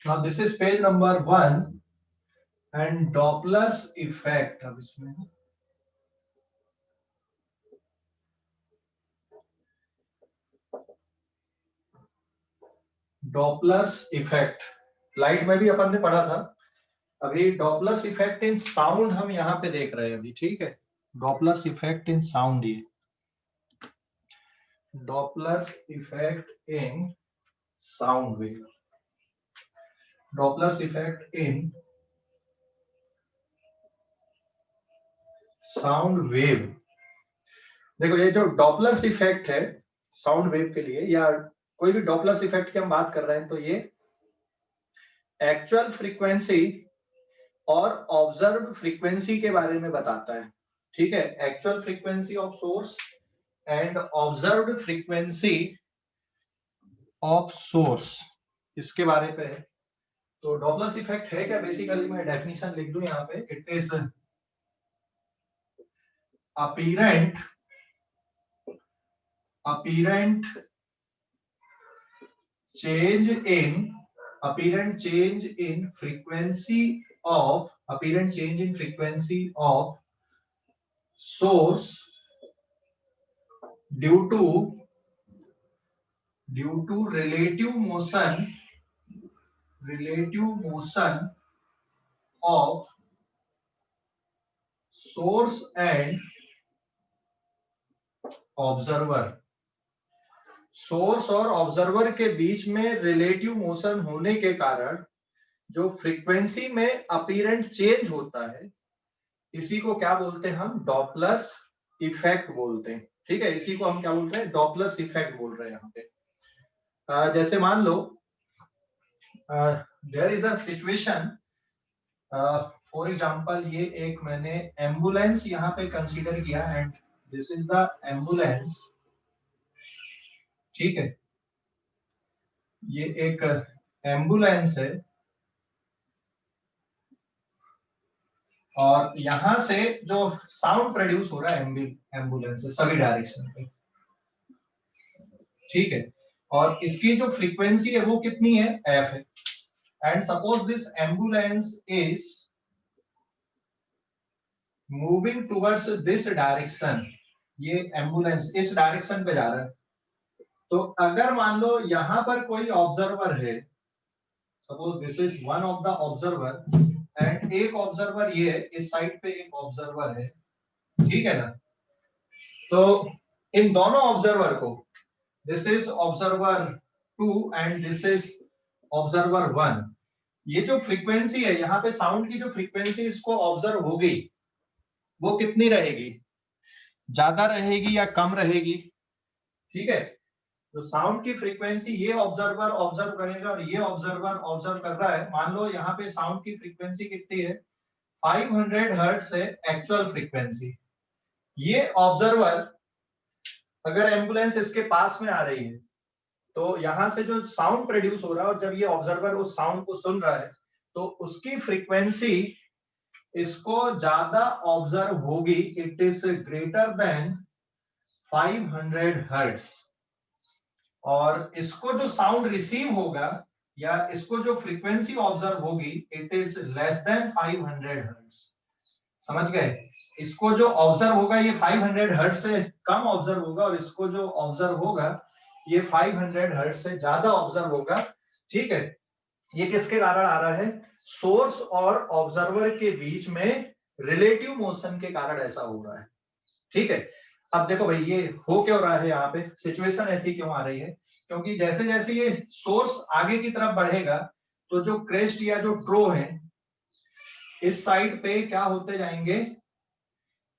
Now this is page number 1 and Doppler's effect. अब इसमें Doppler's effect light में भी अपन ने पढ़ा था। अभी डॉपलर्स इफेक्ट इन साउंड हम यहाँ पे देख रहे हैं अभी, ठीक है। डॉपलर्स इफेक्ट इन साउंड, ये Doppler's effect in sound wave, Doppler's effect in sound wave. देखो ये जो डॉपलर्स इफेक्ट है साउंड वेव के लिए, या कोई भी डॉपलर्स इफेक्ट की हम बात कर रहे हैं, तो ये एक्चुअल फ्रीक्वेंसी और ऑब्जर्व्ड फ्रीक्वेंसी के बारे में बताता है, ठीक है। Actual frequency of source and observed frequency of source, इसके बारे पे है। तो डॉपलर्स इफेक्ट है क्या, बेसिकली मैं डेफिनेशन लिख दूं यहाँ पे। It is apparent change in frequency of source due to relative motion of source and observer. Source और ऑब्जर्वर के बीच में रिलेटिव मोशन होने के कारण जो फ्रीक्वेंसी में अपीरेंट चेंज होता है, इसी को क्या बोलते हैं हम, डॉपलर्स इफेक्ट बोलते हैं, ठीक है। इसी को हम क्या बोलते हैं, डॉपलर्स इफेक्ट बोल रहे हैं यहाँ पे। जैसे मान लो there is a situation, for example ये एक मैंने एम्बुलेंस यहाँ पे कंसीडर किया and this is the ambulance, ठीक है। ये एक एम्बुलेंस है और यहां से जो साउंड प्रोड्यूस हो रहा है एम्बुलेंस से सभी डायरेक्शन पे, ठीक है। और इसकी जो फ्रीक्वेंसी है वो कितनी है, एफ है। And suppose this ambulance is moving towards this direction, ये एम्बुलेंस इस डायरेक्शन पे जा रहा है। तो अगर मान लो यहां पर कोई ऑब्जर्वर है, suppose this is one of the observer and एक ऑब्जर्वर ये है, इस साइड पे एक ऑब्जर्वर है, ठीक है ना। तो इन दोनों ऑब्जर्वर को, this is observer 2 and this is observer 1, ये जो फ्रीक्वेंसी है यहाँ पे साउंड की जो फ्रीक्वेंसी इसको ऑब्जर्व होगी वो कितनी रहेगी, ज्यादा रहेगी या कम रहेगी, ठीक है। तो साउंड की फ्रीक्वेंसी ये ऑब्जर्वर ऑब्जर्व करेगा और ये ऑब्जर्वर ऑब्जर्व कर रहा है। मान लो यहाँ पे साउंड की फ्रीक्वेंसी कितनी है, 500 हर्ट्ज है एक्चुअल फ्रीक्वेंसी। ये ऑब्जर्वर अगर एम्बुलेंस इसके पास में आ रही है तो यहां से जो साउंड प्रोड्यूस हो रहा है और जब ये ऑब्जर्वर उस साउंड को सुन रहा है तो उसकी फ्रीक्वेंसी इसको ज्यादा ऑब्जर्व होगी, it is greater than 500 hertz. और इसको जो साउंड रिसीव होगा या इसको जो फ्रीक्वेंसी ऑब्जर्व होगी it is less than 500 hertz. समझ गए, इसको जो ऑब्जर्व होगा ये 500 हर्ट्ज से कम ऑब्जर्व होगा और इसको जो ऑब्जर्व होगा ये 500 हर्ट्ज से ज्यादा ऑब्जर्व होगा, ठीक है। ये किसके कारण आ रहा है, सोर्स और ऑब्जर्वर के बीच में रिलेटिव मोशन के कारण ऐसा हो रहा है, ठीक है। अब देखो भाई ये हो क्यों रहा है, यहाँ पे सिचुएशन ऐसी क्यों आ रही है, क्योंकि जैसे जैसे ये सोर्स आगे की तरफ बढ़ेगा तो जो क्रेस्ट या जो ट्रो है इस साइड पे क्या होते जाएंगे,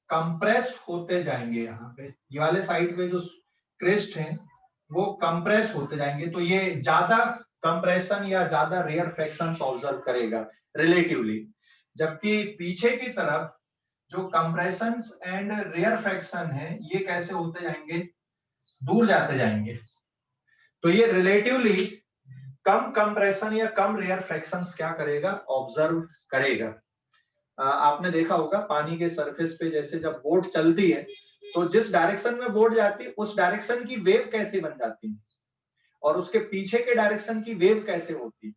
कंप्रेस होते जाएंगे। यहाँ पे ये वाले साइड पे जो क्रेस्ट है वो कंप्रेस होते जाएंगे, तो ये ज्यादा कंप्रेशन या ज्यादा रेयर फ्रैक्शन ऑब्जर्व करेगा रिलेटिवली। जबकि पीछे की तरफ जो कंप्रेशन एंड रेयर फ्रैक्शन है ये कैसे होते जाएंगे, दूर जाते जाएंगे। तो ये रिलेटिवली कम कंप्रेशन या कम रेयर फ्रैक्शंस क्या करेगा, ऑब्जर्व करेगा। आपने देखा होगा पानी के सरफेस पे जैसे जब बोट चलती है तो जिस डायरेक्शन में बोट जाती है उस डायरेक्शन की वेव कैसे बन जाती है और उसके पीछे के डायरेक्शन की वेव कैसे होती है।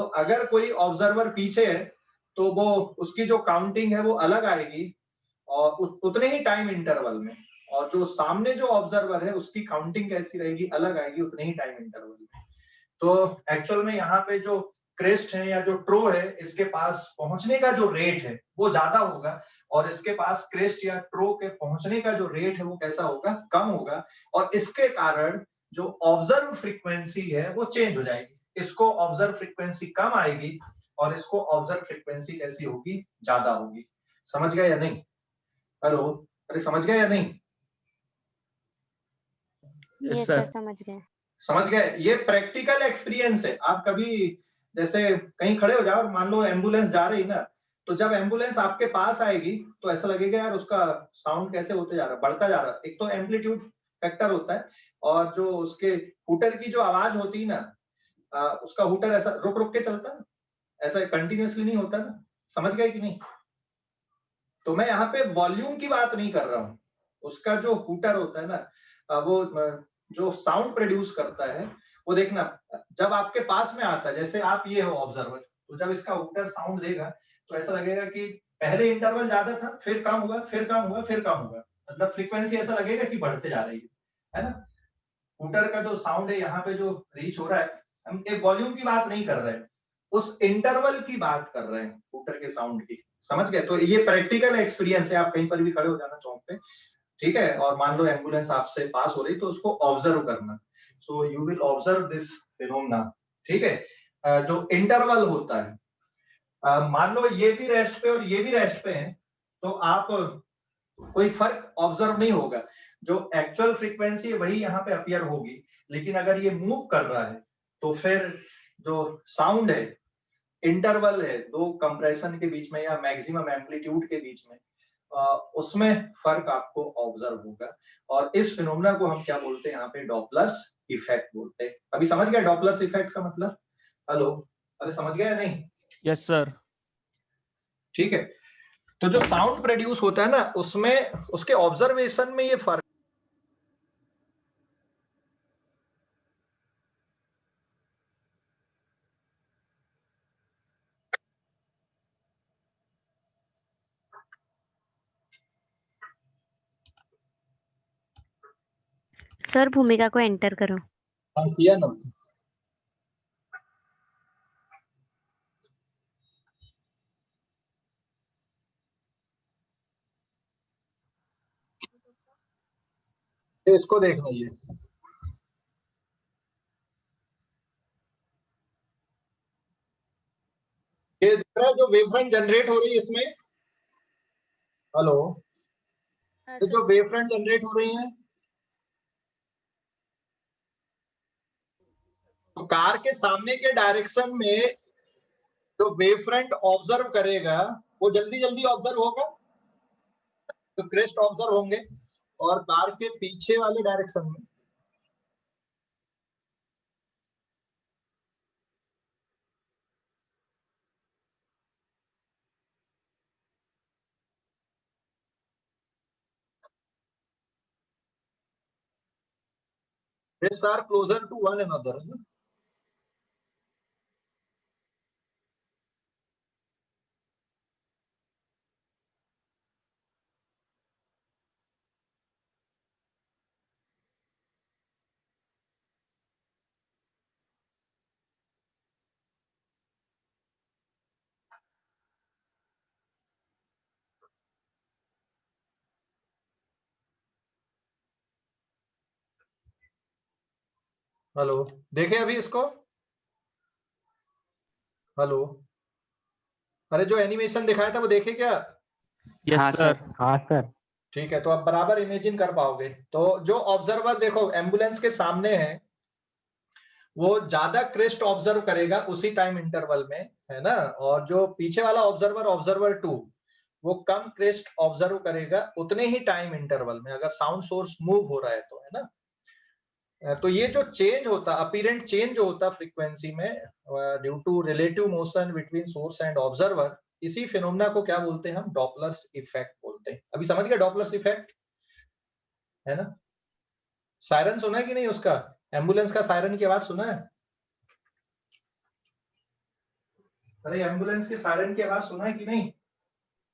तो अगर कोई ऑब्जर्वर पीछे है तो वो उसकी जो काउंटिंग है वो अलग आएगी और उतने ही टाइम इंटरवल में, और जो सामने जो ऑब्जर्वर है उसकी काउंटिंग कैसी रहेगी, अलग आएगी उतने ही टाइम इंटरवल में। तो एक्चुअल में यहाँ पे जो क्रेस्ट है या जो ट्रो है, इसके पास पहुंचने का जो रेट है वो ज्यादा होगा, और इसके पास क्रेस्ट या ट्रो के पहुंचने का जो रेट है वो कैसा होगा, कम होगा, और इसके कारण जो ऑब्जर्व फ्रीक्वेंसी है वो चेंज हो जाएगी। इसको ऑब्जर्व फ्रीक्वेंसी कम आएगी और इसको ऑब्जर्व फ्रीक्वेंसी कैसी होगी, ज्यादा होगी। समझ गए या नहीं? हेलो, अरे समझ गए या नहीं? यस सर, समझ गए। समझ गए? ये प्रैक्टिकल एक्सपीरियंस है। आप कभी जैसे कहीं खड़े हो जाओ और मान लो एम्बुलेंस जा रही ना, तो जब एम्बुलेंस आपके पास आएगी तो ऐसा लगेगा यार उसका साउंड कैसे होते जा रहा है, बढ़ता जा रहा है। एक तो एम्पलीट्यूड फैक्टर होता है, और जो उसके हूटर की जो आवाज होती है ना, उसका हूटर ऐसा रुक रुक के चलता है ना, ऐसा कंटिन्यूअसली नहीं होता ना। समझ गए कि नहीं? तो मैं यहाँ पे वॉल्यूम की बात नहीं कर रहा हूँ। उसका जो हूटर होता है ना, वो जो साउंड प्रोड्यूस करता है, वो देखना जब आपके पास में आता है, जैसे आप ये हो ऑब्जर्वर, तो जब इसका हूटर साउंड देगा तो ऐसा लगेगा कि पहले इंटरवल ज्यादा था, फिर कम हुआ, फिर कम हुआ, फिर कम हुआ, मतलब फ्रीक्वेंसी ऐसा लगेगा कि बढ़ते जा रही है ना। हूटर का जो साउंड है यहाँ पे जो रीच हो रहा है, हम एक वॉल्यूम की बात नहीं कर रहे हैं, उस इंटरवल की बात कर रहे हैं, हूटर के साउंड की। समझ गए? तो ये प्रैक्टिकल एक्सपीरियंस है। आप कहीं पर भी खड़े हो जाना चौक पे, ठीक है, और मान लो एम्बुलेंस आपसे पास हो रही, तो उसको ऑब्जर्व करना। So you will observe this phenomena, ठीक है। जो इंटरवल होता है, मान लो ये भी रेस्ट पे और ये भी रेस्ट पे है, तो आप कोई फर्क ऑब्जर्व नहीं होगा। जो एक्चुअल फ्रीक्वेंसी है वही यहाँ पे अपीयर होगी, लेकिन अगर ये मूव कर रहा है तो फिर जो साउंड है, इंटरवल है दो कंप्रेशन के बीच में या मैक्सिमम एम्पलीट्यूड के बीच में, उसमें फर्क आपको ऑब्जर्व होगा। और इस फिनोमेना को हम क्या बोलते हैं यहाँ पे, डॉपलर्स इफेक्ट बोलते हैं। अभी समझ गया डॉपलर्स इफेक्ट का मतलब? हेलो, अरे समझ गया या नहीं? Yes sir. ठीक है। तो जो साउंड प्रोड्यूस होता है ना, उसमें उसके ऑब्जर्वेशन में ये फर्क। सर भूमिका को एंटर करो। किया ना? इसको देखना, ये दिख रहा है जो वेवफ्रंट जनरेट हो रही है इसमें। हेलो, तो जो वेवफ्रंट जनरेट हो रही है, तो कार के सामने के डायरेक्शन में जो वेवफ्रंट ऑब्जर्व करेगा वो जल्दी जल्दी ऑब्जर्व होगा, तो क्रेस्ट ऑब्जर्व होंगे, और कार के पीछे वाले डायरेक्शन में crest are closer to one another. Hello, देखे अभी इसको? हेलो, अरे जो एनिमेशन दिखाया था वो देखे क्या? Yes sir. हाँ सर। ठीक है, तो आप बराबर इमेजिन कर पाओगे। तो जो ऑब्जर्वर देखो एम्बुलेंस के सामने है, वो ज्यादा क्रेस्ट ऑब्जर्व करेगा उसी टाइम इंटरवल में, है ना, और जो पीछे वाला ऑब्जर्वर, ऑब्जर्वर 2, वो कम क्रेस्ट ऑब्जर्व करेगा उतने ही टाइम इंटरवल में, अगर साउंड सोर्स मूव हो रहा है तो, है ना। तो ये जो चेंज होता, अपीरेंट चेंज जो होता फ्रीक्वेंसी में due to relative motion between source and observer, इसी फिनोमेना को क्या बोलते हैं हम, डॉपलर्स इफेक्ट बोलते हैं। अभी समझ गए डॉपलर्स इफेक्ट, है ना। सायरन सुना है कि नहीं उसका? एम्बुलेंस का सायरन की आवाज सुना है? अरे एम्बुलेंस के सायरन की आवाज सुना है कि नहीं?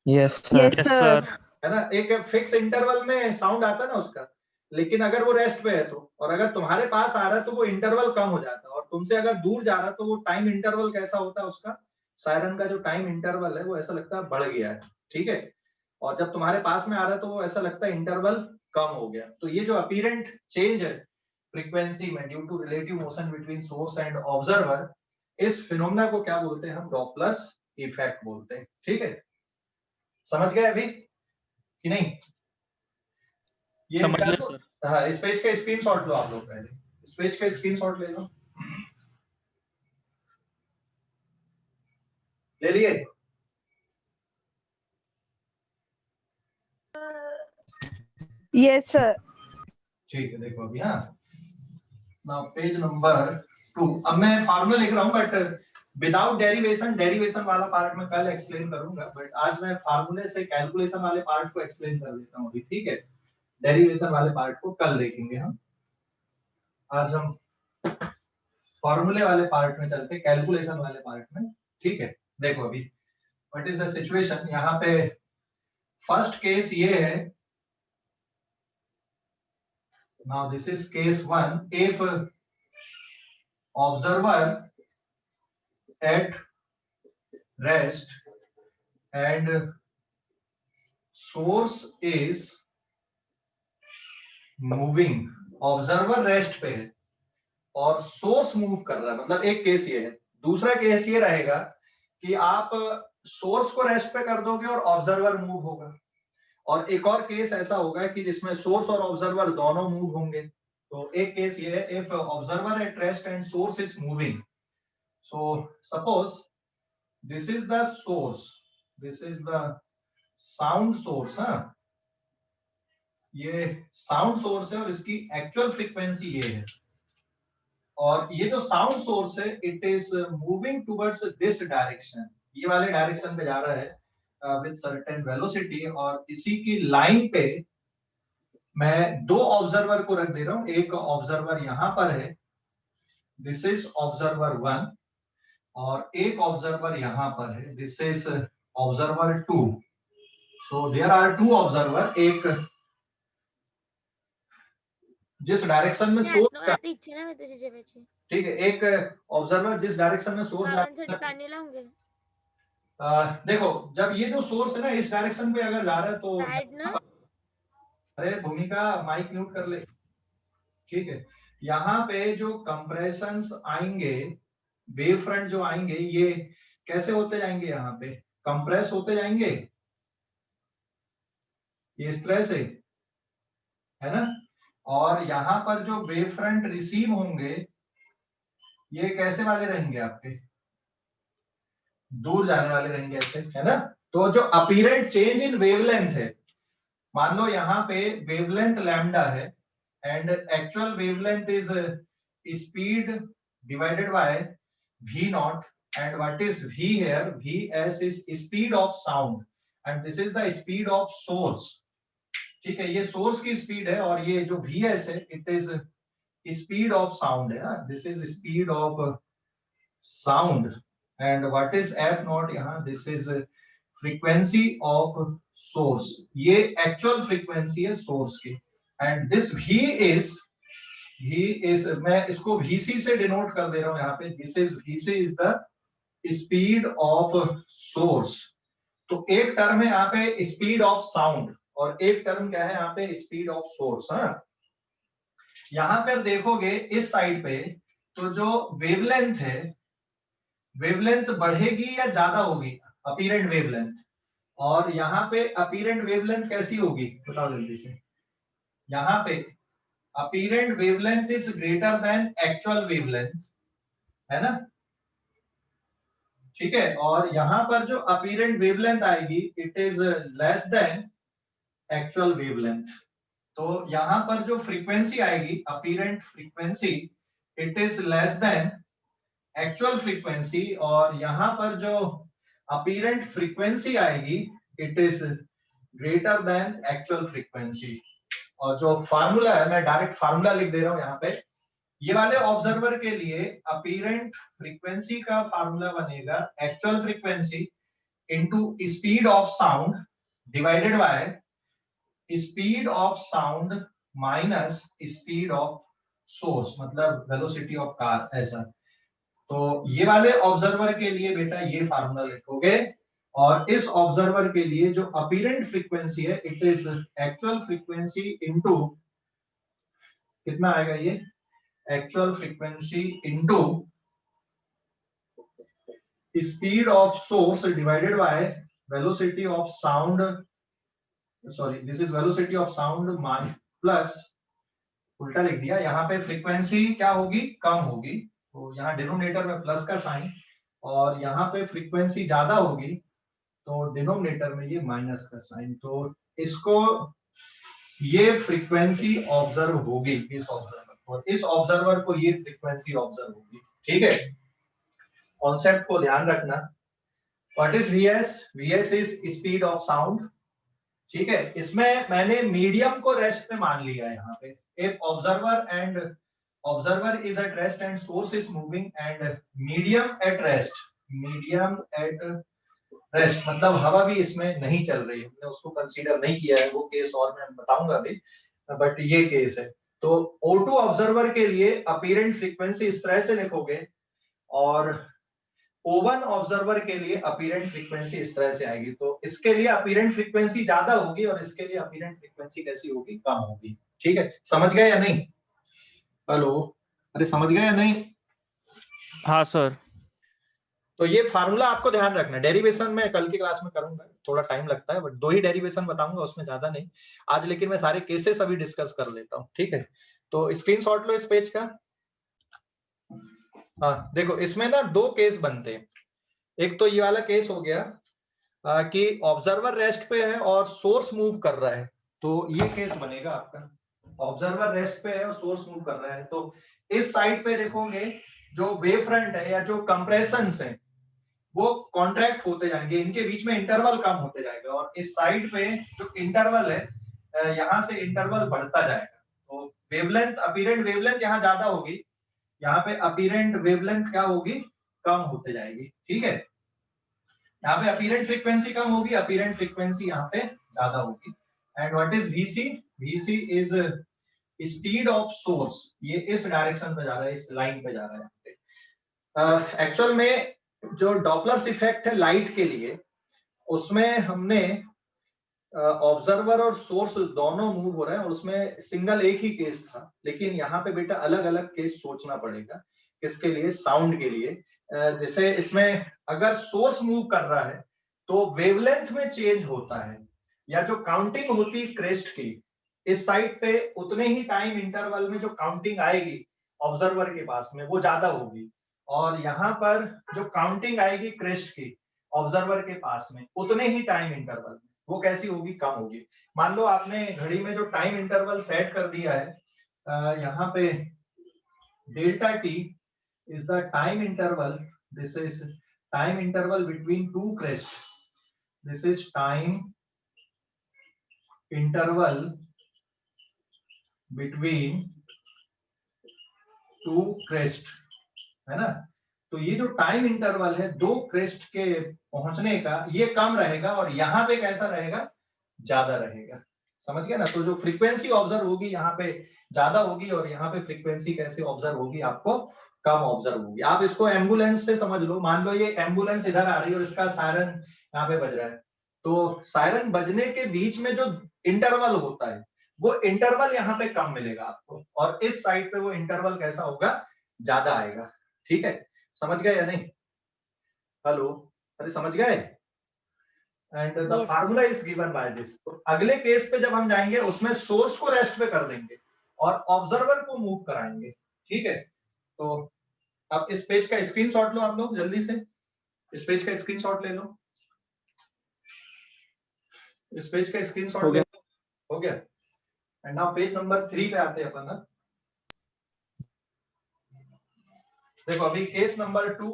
Yes sir. Yes, Yes, sir. sir. है ना, एक फिक्स इंटरवल में साउंड आता है ना उसका, लेकिन अगर वो रेस्ट पे है तो, और अगर तुम्हारे पास आ रहा है तो वो इंटरवल कम हो जाता है, और तुमसे अगर दूर जा रहा है तो वो टाइम इंटरवल कैसा होता है उसका, सायरन का जो टाइम इंटरवल है वो ऐसा लगता है बढ़ गया है, ठीक है। और जब तुम्हारे पास में आ रहा है तो वो ऐसा लगता है इंटरवल कम हो गया। तो ये जो अपीरेंट चेंज है फ्रीक्वेंसी में due to relative motion between source and observer, इस फिनोमेना को क्या बोलते हैं हम? डॉपलर इफेक्ट बोलते हैं, ठीक है। समझ गए अभी कि नहीं? ये समझ कर गए लो। सर। हाँ, इस पेज का स्क्रीनशॉट लो आप लोग, पहले इस पेज का स्क्रीनशॉट ले लो। ले लिए? Yes, sir. ठीक है, देखो अभी। हाँ, नाउ पेज नंबर 2। अब मैं फार्मूला लिख रहा हूँ बट विदाउट डेरिवेशन, डेरिवेशन वाला पार्ट में कल एक्सप्लेन करूंगा, बट आज मैं फार्मूले से कैलकुलेशन वाले पार्ट को एक्सप्लेन कर देता हूँ अभी, ठीक है। डेरिवेशन वाले पार्ट को कल देखेंगे हम, आज हम फॉर्मूले वाले पार्ट में चलते, कैलकुलेशन वाले पार्ट में, ठीक है। देखो अभी व्हाट इज द सिचुएशन यहाँ पे। फर्स्ट केस ये है, now this is case 1, if observer at rest and source is moving, observer rest पे है और सोर्स मूव कर रहा है, मतलब एक केस ये है। दूसरा केस ये रहेगा कि आप सोर्स को रेस्ट पे कर दोगे और ऑब्जर्वर मूव होगा, और एक और केस ऐसा होगा कि जिसमें सोर्स और ऑब्जर्वर दोनों मूव होंगे। तो एक केस ये है, if observer at rest and source is moving, so suppose this is the source, this is the sound source. हाँ, ये साउंड सोर्स है और इसकी एक्चुअल फ्रीक्वेंसी ये है, और ये जो साउंड सोर्स है it is moving towards this direction, ये वाले डायरेक्शन पे जा रहा है विद सर्टेन वेलोसिटी, और इसी की लाइन पे मैं दो ऑब्जर्वर को रख दे रहा हूं। एक ऑब्जर्वर यहां पर है, दिस इज ऑब्जर्वर 1, और एक ऑब्जर्वर यहां पर है, this is observer 2। So there are two observer, एक जिस डायरेक्शन में सोर्स का, ठीक है, एक ऑब्जर्वर जिस डायरेक्शन में सोर्स जा रहा है। देखो जब ये जो सोर्स है ना इस डायरेक्शन पे अगर जा रहा है तो, अरे भूमिका माइक म्यूट कर ले, ठीक है। यहाँ पे जो कंप्रेशंस आएंगे, वेव फ्रंट जो आएंगे, ये कैसे होते जाएंगे? यहाँ पे कंप्रेस होते जाएंगे, ये इस तरह से, है ना। और यहाँ पर जो वेव फ्रंट रिसीव होंगे ये कैसे वाले रहेंगे? आपके दूर जाने वाले रहेंगे, ऐसे, है ना। तो जो अपीरेंट चेंज इन वेवलेंथ है, मान लो यहाँ पे वेवलेंथ लैम्डा है and actual wavelength is speed divided by v naught, and what is v here? vs is speed of sound and this is the speed of source, ठीक है। ये source की speed है और ये जो vs है it is speed of sound है, this is speed of sound, and what is f naught यहाँ? This is frequency of source, ये एक्चुअल फ्रीक्वेंसी है सोर्स की, एंड दिस v is मैं इसको vc से डिनोट कर दे रहा हूं यहाँ पे, this is vc is the speed of source. तो एक टर्म है यहाँ पे स्पीड ऑफ साउंड और एक टर्म क्या है यहाँ पे? Speed of source. हाँ, यहाँ पर देखोगे इस साइड पे तो जो वेवलेंथ है, वेवलेंथ बढ़ेगी या ज्यादा होगी? Apparent wavelength. और यहाँ पे अपीरेंट वेवलेंथ कैसी होगी बताओ जल्दी से? यहाँ पे apparent wavelength is greater than actual wavelength, है ना, ठीक है। और यहाँ पर जो अपीरेंट वेवलेंथ आएगी it is less than actual wavelength. तो यहाँ पर जो फ्रीक्वेंसी आएगी, apparent frequency, it is less than actual frequency, और यहाँ पर जो अपीरेंट फ्रीक्वेंसी आएगी it is greater than actual frequency. और जो फार्मूला है, मैं डायरेक्ट फार्मूला लिख दे रहा हूं यहाँ पे, ये वाले ऑब्जर्वर के लिए अपीरेंट फ्रीक्वेंसी का फार्मूला बनेगा actual frequency into speed of sound divided by speed of sound minus speed of source, मतलब वेलोसिटी ऑफ कार, ऐसा। तो ये वाले ऑब्जर्वर के लिए बेटा ये फार्मूला लिखोगे, और इस ऑब्जर्वर के लिए जो अपीरेंट फ्रीक्वेंसी है it is actual frequency into, कितना आएगा ये, actual frequency into speed of source divided by velocity of sound, sorry this is velocity of sound मान प्लस, उल्टा लिख दिया, यहाँ पे फ्रीक्वेंसी क्या होगी, कम होगी, तो यहाँ डिनोमिनेटर में प्लस का साइन, और यहाँ पे फ्रीक्वेंसी ज्यादा होगी तो डिनोमिनेटर में ये माइनस का साइन। तो इसको, ये फ्रीक्वेंसी ऑब्जर्व होगी इस ऑब्जर्वर, और इस ऑब्जर्वर को ये फ्रीक्वेंसी ऑब्जर्व होगी। ठीक है, कॉन्सेप्ट को ध्यान रखना। What is VS? VS is speed of sound. ठीक है, इसमें मैंने मीडियम को रेस्ट पे मान लिया है। यहाँ पे एक observer is at rest and source is moving and medium at rest, medium at rest मतलब हवा भी इसमें नहीं चल रही है, हमने उसको कंसीडर नहीं किया है, वो केस और मैं बताऊंगा अभी, बट ये केस है। तो O2 ऑब्जर्वर के लिए अपीरेंट फ्रीक्वेंसी इस तरह से लिखोगे, और O1 ऑब्जर्वर के लिए अपीरेंट फ्रीक्वेंसी इस तरह से आएगी। तो इसके लिए अपीरेंट फ्रीक्वेंसी ज्यादा होगी और इसके लिए अपीरेंट फ्रीक्वेंसी कैसी होगी, कम होगी। ठीक है, समझ गए या नहीं? हेलो, अरे समझ गए या नहीं? हाँ सर। तो ये फार्मूला आपको ध्यान रखना है। डेरिवेशन में कल की क्लास में करूंगा, थोड़ा टाइम लगता है, बट 2 ही डेरिवेशन बताऊंगा, उसमें ज्यादा नहीं आज, लेकिन मैं सारे केसेस अभी डिस्कस कर लेता हूँ। ठीक है, तो स्क्रीनशॉट लो इस पेज का। हाँ देखो, इसमें ना 2 केस बनते हैं। एक तो ये वाला केस हो गया कि ऑब्जर्वर रेस्ट पे है और सोर्स मूव कर रहा है, तो ये केस बनेगा आपका। ऑब्जर्वर रेस्ट पे है और सोर्स मूव कर रहा है, तो इस साइड पे देखोगे जो वेव फ्रंट है या जो कंप्रेशंस है वो कॉन्ट्रैक्ट होते जाएंगे, इनके बीच में इंटरवल कम होते जाएगा, और इस साइड पे जो इंटरवल है यहाँ से इंटरवल बढ़ता जाएगा। तो वेवलेंथ, अपीरेंट वेवलेंथ यहाँ ज्यादा होगी, यहाँ पे अपीरेंट वेवलेंथ क्या होगी, कम होते जाएगी। ठीक है, यहाँ पे अपीरेंट फ्रीक्वेंसी कम होगी, अपीरेंट फ्रीक्वेंसी यहाँ पे ज्यादा होगी। And what is VC? VC is speed of source, ये इस डायरेक्शन पे जा रहा है, इस लाइन पे जा रहा है। एक्चुअल में जो डॉपलर्स इफेक्ट है लाइट के लिए, उसमें हमने ऑब्जर्वर और सोर्स दोनों मूव हो रहे हैं, और उसमें सिंगल एक ही केस था, लेकिन यहाँ पे बेटा अलग अलग केस सोचना पड़ेगा। किसके लिए? साउंड के लिए। जैसे इसमें अगर सोर्स मूव कर रहा है तो वेवलेंथ में चेंज होता है, या जो काउंटिंग होती क्रेस्ट की इस साइड पे, उतने ही टाइम इंटरवल में जो काउंटिंग आएगी ऑब्जर्वर के पास में वो ज्यादा होगी, और यहाँ पर जो काउंटिंग आएगी क्रेस्ट की ऑब्जर्वर के पास में उतने ही टाइम इंटरवल में वो कैसी होगी, कम होगी। मान लो आपने घड़ी में जो टाइम इंटरवल सेट कर दिया है यहाँ पे delta T is the time interval, this is time interval between two crests, this is time interval between two crest, है ना? तो ये जो टाइम इंटरवल है 2 क्रेस्ट के पहुंचने का, ये कम रहेगा, और यहाँ पे कैसा रहेगा, ज्यादा रहेगा। समझ गया ना? तो जो फ्रीक्वेंसी ऑब्जर्व होगी यहाँ पे ज्यादा होगी, और यहाँ पे फ्रीक्वेंसी कैसे ऑब्जर्व होगी, आपको कम ऑब्जर्व होगी। आप इसको एम्बुलेंस से समझ लो। मान लो ये एम्बुलेंस इधर आ रही है और इसका सायरन यहाँ पे बज रहा है, तो सायरन बजने के बीच में जो इंटरवल होता है वो इंटरवल यहाँ पे कम मिलेगा आपको, और इस साइड पे वो इंटरवल कैसा होगा, ज्यादा आएगा। ठीक है, समझ गए या नहीं? हेलो, अरे समझ गए? And the formula is given by this. अगले केस पे जब हम जाएंगे उसमें सोर्स को रेस्ट पे कर देंगे और ऑब्जर्वर को मूव कराएंगे। ठीक है, तो अब इस पेज का स्क्रीनशॉट लो आप लोग जल्दी से, इस पेज का स्क्रीनशॉट ले लो, इस पेज का स्क्रीनशॉट ले लो। हो गया? एंड नाउ पेज नंबर 3 पे आते हैं अपन ना। देखो अभी case number 2,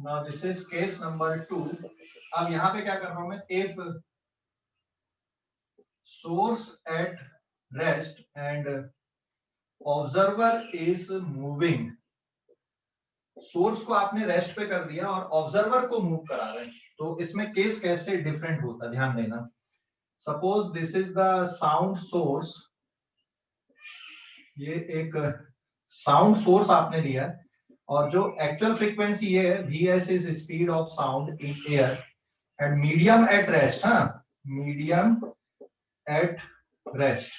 now this is case number 2। अब यहाँ पे क्या कर रहा हूं मैं, if source at rest and observer is moving, source को आपने रेस्ट पे कर दिया और ऑब्जर्वर को मूव करा रहे हैं, तो इसमें केस कैसे डिफरेंट होता है ध्यान देना। Suppose this is the sound source, ये एक साउंड सोर्स आपने लिया है और जो एक्चुअल फ्रीक्वेंसी ये है Vs is speed of sound in air and medium at rest, हाँ medium at rest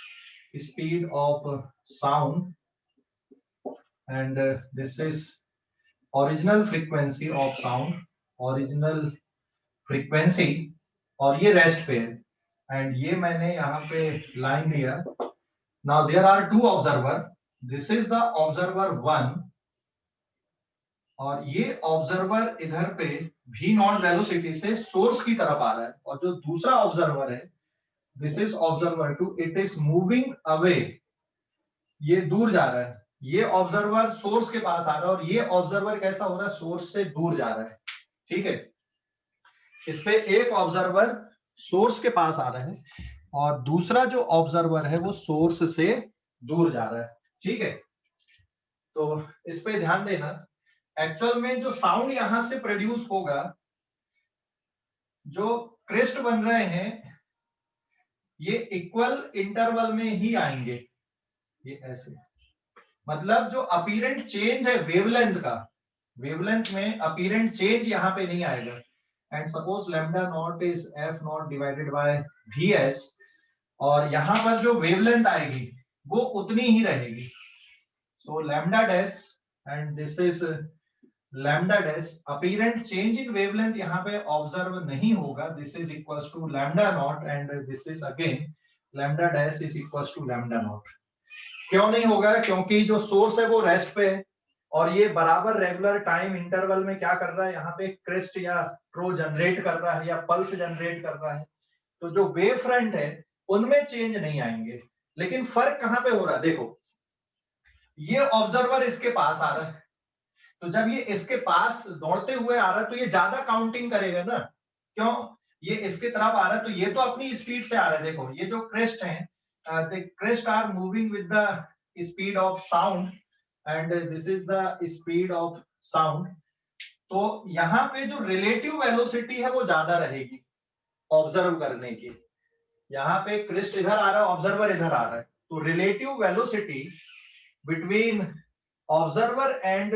speed of sound and this is original frequency of sound, original frequency, और ये रेस्ट पे है एंड ये मैंने यहाँ पे लाइन दिया। Now there are two observer, this is the observer 1 और ये ऑब्जर्वर इधर पे v नॉट वेलोसिटी से सोर्स की तरफ आ रहा है, और जो दूसरा ऑब्जर्वर है this is observer 2, it is moving away, ये दूर जा रहा है। ये ऑब्जर्वर सोर्स के पास आ रहा है और ये ऑब्जर्वर कैसा हो रहा है, सोर्स से दूर जा रहा है। ठीक है, इस पे एक ऑब्जर्वर सोर्स के पास आ रहा है और दूसरा जो ऑब्जर्वर है वो सोर्स से दूर जा रहा है। ठीक है, तो इस पे ध्यान देना। एक्चुअल में जो साउंड यहां से प्रोड्यूस होगा, जो क्रेस्ट बन रहे हैं ये इक्वल इंटरवल में ही आएंगे, ये ऐसे, मतलब जो अपीरेंट चेंज है वेवलेंथ का, वेवलेंथ में अपीरेंट चेंज यहां पे नहीं आएगा। And suppose lambda naught is F naught divided by VS, और यहां पर जो वेवलेंथ आएगी वो उतनी ही रहेगी। So lambda dash and this is lambda dash, apparent change in wavelength यहाँ पे ऑब्जर्व नहीं होगा, this is equals to lambda naught and this is again lambda dash is equals to lambda naught. क्यों नहीं होगा, क्योंकि जो सोर्स है वो रेस्ट पे है और ये बराबर रेगुलर टाइम इंटरवल में क्या कर रहा है, यहाँ पे क्रेस्ट या ट्रो जनरेट कर रहा है या पल्स जनरेट कर रहा है, तो जो वेव फ्रंट है उनमें चेंज नहीं आएंगे। लेकिन फर्क कहां पे हो रहा है, देखो ये ऑब्जर्वर इसके पास आ रहा है, तो जब ये इसके पास दौड़ते हुए आ रहा है तो ये ज्यादा काउंटिंग करेगा ना, क्यों, ये इसके तरफ आ रहा है तो ये तो अपनी स्पीड से आ रहा है। देखो ये जो क्रेस्ट है, the crest are moving with the speed of sound and this is the speed of sound, तो यहाँ पे जो रिलेटिव वेलोसिटी है वो ज्यादा रहेगी ऑब्जर्व करने की। यहाँ पे क्रेस्ट इधर आ रहा है, ऑब्जर्वर इधर आ रहा है, तो relative velocity between observer and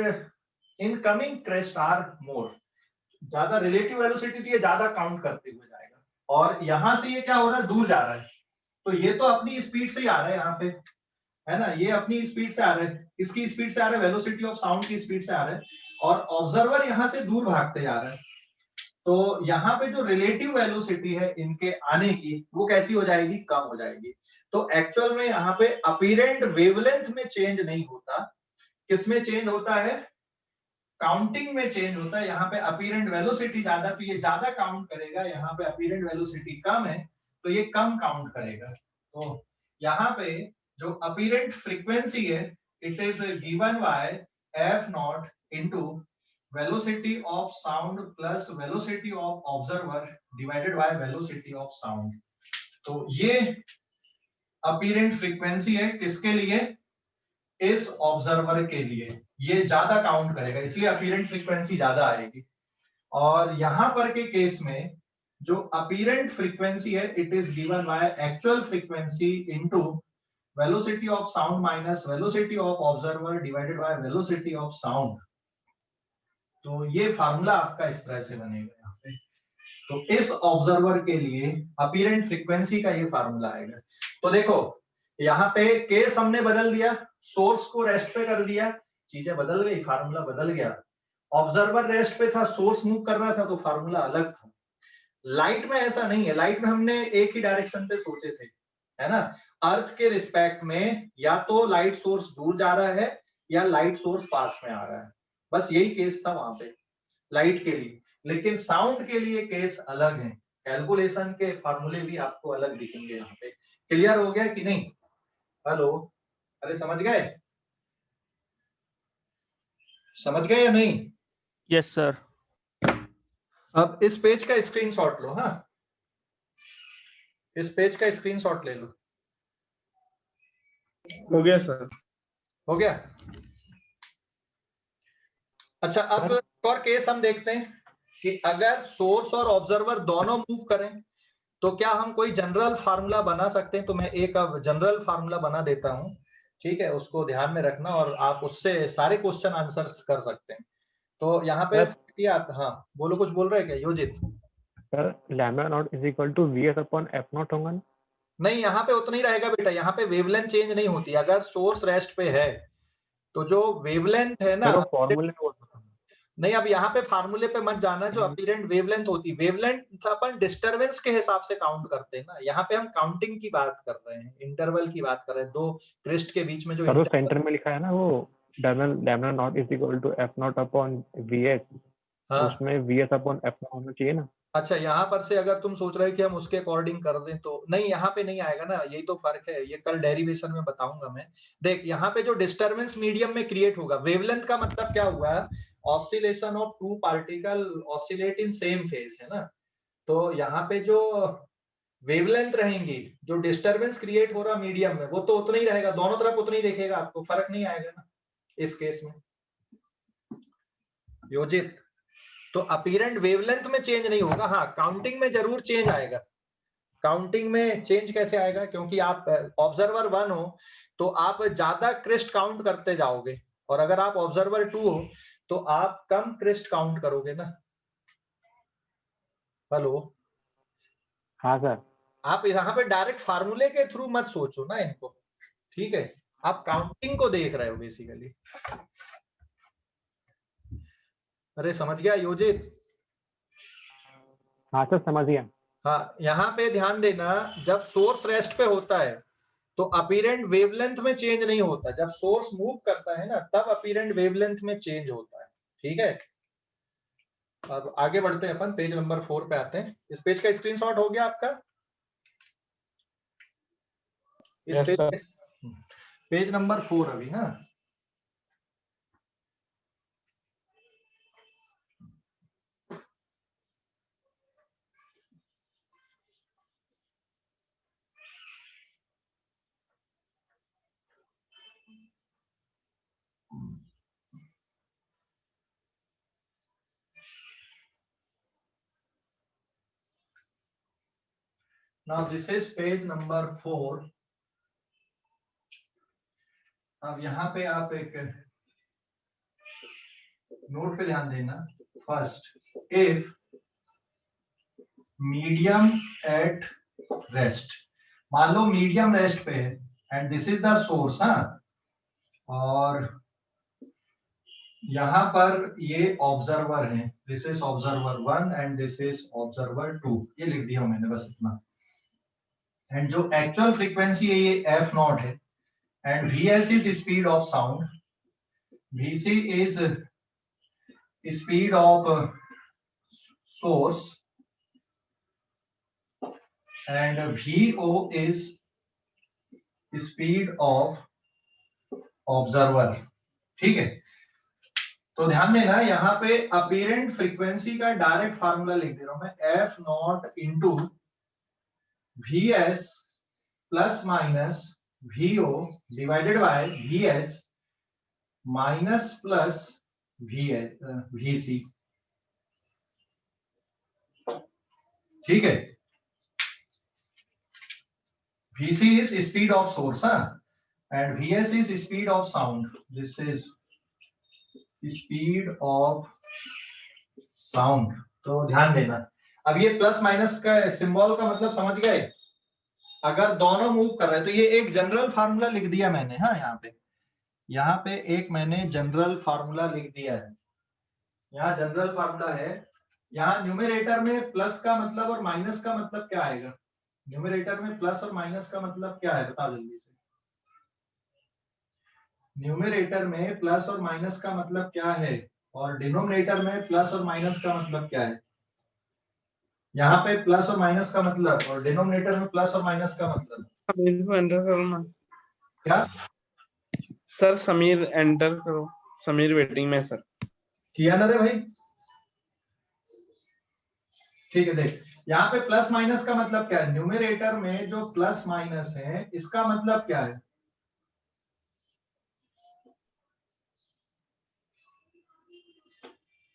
incoming crest are more, ज्यादा रिलेटिव वेलोसिटी, तो ये ज्यादा काउंट करते हुए जाएगा। और यहां से ये क्या हो रहा है, दूर जा रहा है, तो ये तो अपनी स्पीड से ही आ रहा है यहाँ पे, है ना, ये अपनी स्पीड से आ रहा है, इसकी स्पीड से आ रहा है, वेलोसिटी ऑफ साउंड की स्पीड से आ रहा है, और ऑब्जर्वर यहाँ से दूर भागते जा रहा है, तो यहाँ पे जो रिलेटिव वेलोसिटी है इनके आने की वो कैसी हो जाएगी, कम हो जाएगी। तो एक्चुअल में यहाँ पे अपीरेंट वेवलेंथ में चेंज नहीं होता, किसमें चेंज होता है, काउंटिंग में चेंज होता है। यहाँ पे अपीरेंट वेलोसिटी ज्यादा तो ये ज्यादा काउंट करेगा, यहाँ पे अपीरेंट वेलोसिटी कम है तो ये कम काउंट करेगा। तो यहाँ पे जो अपीरेंट फ्रीक्वेंसी है it is given by F naught into velocity of sound plus velocity of observer divided by velocity of sound. तो ये अपीरेंट फ्रीक्वेंसी है किसके लिए, इस ऑब्जर्वर के लिए, ये ज्यादा काउंट करेगा इसलिए अपीरेंट फ्रीक्वेंसी ज्यादा आएगी। और यहां पर के केस में जो अपीरेंट फ्रीक्वेंसी है it is given by actual frequency into velocity of sound minus velocity of observer divided by velocity of sound. तो ये फार्मूला आपका इस तरह से बनेगा यहाँ पे। तो इस ऑब्जर्वर के लिए अपीरेंट फ्रीक्वेंसी का ये फार्मूला आएगा। तो देखो यहाँ पे केस हमने बदल दिया, सोर्स को रेस्ट पे कर दिया, चीजें बदल गई, फार्मूला बदल गया। ऑब्जर्वर रेस्ट पे था, सोर्स मूव कर रहा था तो फार्मूला अलग था। लाइट में ऐसा नहीं है, लाइट में हमने एक ही डायरेक्शन पे सोचे थे, है ना, अर्थ के रिस्पेक्ट में या तो लाइट सोर्स दूर जा रहा है या लाइट सोर्स पास में आ रहा है, बस यही केस था वहां पे लाइट के लिए। लेकिन साउंड के लिए केस अलग है, कैलकुलेशन के फार्मूले भी आपको अलग दिखेंगे यहाँ पे। क्लियर हो गया कि नहीं, हेलो, अरे समझ गए, समझ गए या नहीं? Yes sir. अब इस पेज का स्क्रीनशॉट लो। हाँ, इस पेज का स्क्रीनशॉट ले लो। हो गया सर। हो गया। अच्छा, अब एक और केस हम देखते हैं कि अगर सोर्स और ऑब्जर्वर दोनों मूव करें तो क्या हम कोई जनरल फार्मूला बना सकते हैं। तो मैं एक अब जनरल फार्मूला बना देता हूं, ठीक है, उसको ध्यान में रखना और आप उससे सारे क्वेश्चन आंसर कर सकते हैं। तो यहाँ पे क्या, हाँ बोलो, कुछ बोल रहे हैं क्या योजित? Sir lambda naught is equal to V S upon F naught होगा ना? नहीं, यहाँ पे उतना ही रहेगा बेटा, यहाँ पे वेवलेंथ चेंज नहीं होती। अगर सोर्स रेस्ट पे है तो जो वेवलेंथ है ना, सर वो फॉर्मूले में नहीं, अब यहाँ पे फार्मूले पे मत जाना। जो अपीरेंट वेवलेंथ होती, वेवलेंथ अपन डिस्टरबेंस के हिसाब से काउंट करते हैं ना। यहाँ पे हम काउंटिंग की बात कर रहे हैं, इंटरवल की बात कर रहे हैं, दो क्रिस्ट के बीच में जो सर वो सेंटर में लिखा है ना, वो lambda naught is equal to F naught upon V S, हाँ, उसमें V S upon F naught होना चाहिए ना? अच्छा, यहाँ पर से अगर तुम सोच रहे हो कि हम उसके अकॉर्डिंग कर दें तो नहीं, यहाँ पे नहीं आएगा ना। यही तो फर्क है, ये कल डेरिवेशन में बताऊंगा मैं। देख, यहाँ पे जो डिस्टरबेंस मीडियम में क्रिएट होगा, वेवलेंथ का मतलब क्या हुआ, oscillation of two particle oscillate in same phase, है ना। तो यहाँ पे जो वेवलेंथ रहेंगी, जो डिस्टरबेंस क्रिएट हो रहा मीडियम में, वो तो उतना ही रहेगा, दोनों तरफ उतना ही देखेगा, आपको फर्क नहीं आएगा ना इस केस में योजित। तो अपीरेंट वेवलेंथ में चेंज नहीं होगा, हाँ काउंटिंग में जरूर चेंज आएगा। काउंटिंग में चेंज कैसे आएगा, क्योंकि आप ऑब्जर्वर 1 हो तो आप ज्यादा क्रिस्ट काउंट करते जाओगे, और अगर आप ऑब्जर्वर 2 हो तो आप कम क्रिस्ट काउंट करोगे ना। हेलो, हाँ सर। आप यहाँ पे डायरेक्ट फार्मूले के थ्रू मत सोचो ना इनको, ठीक है, आप काउंटिंग को देख रहे हो बेसिकली। अरे समझ गया योजित? हाँ सर समझ गया। हाँ, यहाँ पे ध्यान देना, जब सोर्स रेस्ट पे होता है तो अपीरेंट वेवलेंथ में चेंज नहीं होता। जब सोर्स मूव करता है ना, तब अपीरेंट वेवलेंथ में चेंज होता है, ठीक है। अब आगे बढ़ते हैं, अपन पेज नंबर 4 पे आते हैं। इस पेज का स्क्रीनशॉट हो गया आपका? इस Yes, sir. पेज नंबर 4 अभी। हाँ, now this is page number 4। अब यहाँ पे आप एक नोट पे ध्यान देना। First, if medium at rest, मान लो मीडियम रेस्ट पे है and this is the source. हाँ, और यहाँ पर ये ऑब्जर्वर है, this is observer 1 and this is observer 2, ये लिख दिया मैंने बस इतना। एंड जो एक्चुअल फ्रीक्वेंसी है ये एफ नॉट है, and VS is speed of sound, VC is speed of source, and VO is speed of observer, ठीक है। तो ध्यान देना, यहाँ पे अपीरेंट फ्रीक्वेंसी का डायरेक्ट फार्मूला लिख दे रहा हूं मैं, F naught into V S plus minus VO divided by V S minus plus V C, ठीक है। Vc is speed of source, and Vs is speed of sound. This is speed of sound. तो ध्यान देना, अब ये plus minus का symbol का मतलब समझ गए। अगर दोनों मूव कर रहे हैं तो ये एक जनरल फार्मूला लिख दिया मैंने। हाँ, यहाँ पे एक मैंने जनरल फार्मूला लिख दिया है। यहाँ जनरल फार्मूला है। यहाँ न्यूमरेटर में प्लस का मतलब और माइनस का मतलब क्या आएगा? न्यूमरेटर में प्लस और माइनस का मतलब क्या है, बता जल्दी से। न्यूमरेटर में प्लस और माइनस का मतलब क्या है, और डिनोमिनेटर में प्लस और माइनस का मतलब क्या है? यहाँ पे प्लस और माइनस का मतलब और डिनोमिनेटर में प्लस और माइनस का मतलब समीर को एंटर करो ना। क्या? सर समीर एंटर करो, समीर वेटिंग में। सर किया ना रे भाई? ठीक है, देख यहाँ पे प्लस माइनस का मतलब क्या है, न्यूमरेटर में जो प्लस माइनस है इसका मतलब क्या है,